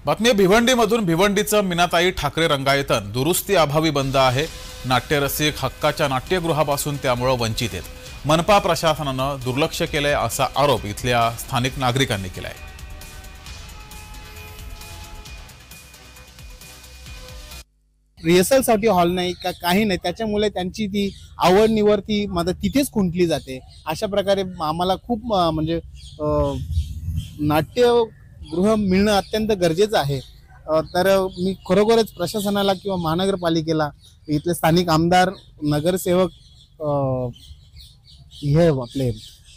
बातमी भिवंडीमधून भिवंडीचं मीनाताई ठाकरे रंगायतन दुरुस्ती अभावी बंद आहे। नाट्यरसिक हक्काच्या नाट्यगृहापासून त्यामुळे वंचित आहेत। मनपा प्रशासनानं दुर्लक्ष केलंय असा आरोप इथल्या स्थानिक नागरिकांनी केलाय। रिहर्सलसाठी हॉल नाही का काही नाही, त्याच्यामुळे त्यांची ती आवड निवड ती तिथेच खुंटली जाते। अशा प्रकारे आम्हाला खूप म्हणजे नाट्यगृह मिळणं अत्यंत गरजेचं आहे। तर मी खरोखरच प्रशासनाला किंवा महानगरपालिकेला, इथले स्थानिक आमदार, नगरसेवक हे आपले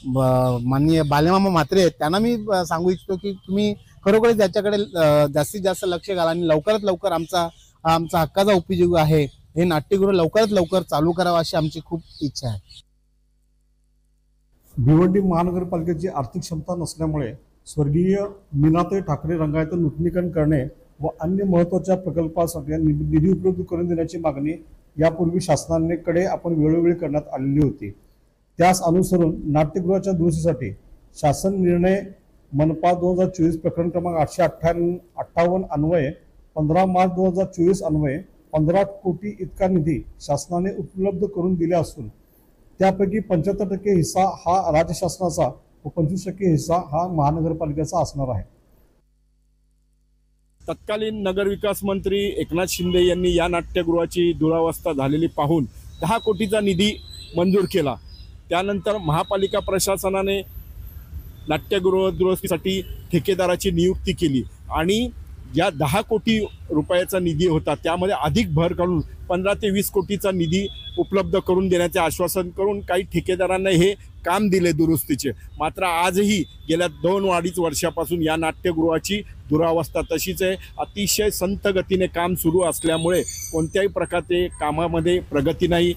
माननीय बालेमामा म्हात्रे त्यांना मी सांगू इच्छितो की तुम्ही खरोखरच याच्याकडे जास्तीत जास्त लक्ष घाला आणि लवकरात लवकर आमचा हक्काचा उपयोग आहे हे नाट्यगृह लवकरात लवकर चालू करावं अशी आमची खूप इच्छा आहे। भिवंडी महानगरपालिकेची आर्थिक क्षमता नसल्यामुळे स्वर्गीय मीनाताई ठाकरे रंगायतन नूतनीकरण करणे व अन्य महत्त्वाच्या प्रकल्पासाठी निधी उपलब्ध करून देण्याची मागणी यापूर्वी शासनाकडे आपण वेळोवेळी करण्यात आलेली होती। त्यास अनुसरून नाट्यगृहाच्या दुरुस्तीसाठी शासन निर्णय मनपा 2024 प्रकरण क्रमांक 858 अन्वये 15 मार्च 2024 अन्वये 15 कोटी इतका निधी शासनाने उपलब्ध करून दिला असून त्यापैकी 75% हिस्सा हा राज्य शासनाचा व 25% हिस्सा हा महानगरपालिकेचा असणार आहे। तत्कालीन नगरविकास मंत्री एकनाथ शिंदे यांनी या नाट्यगृहाची दुरावस्था झालेली पाहून 10 कोटीचा निधी मंजूर केला। त्यानंतर महापालिका प्रशासनाने नाट्यगृह दुरुस्तीसाठी ठेकेदाराची नियुक्ती केली आणि या 10 कोटी रुपयाचा निधी होता त्यामध्ये अधिक भर घालून 15 ते 20 कोटीचा निधी उपलब्ध करून देण्याचे आश्वासन करून काही ठेकेदारांना हे काम दिले दुरुस्तीचे। मात्र आजही गेल्या 2-2.5 वर्षापासून या नाट्यगृहाची दुरावस्था तशीच आहे। अतिशय संथ गतीने काम सुरू असल्यामुळे कोणत्याही प्रकारचे कामामध्ये प्रगती नाही।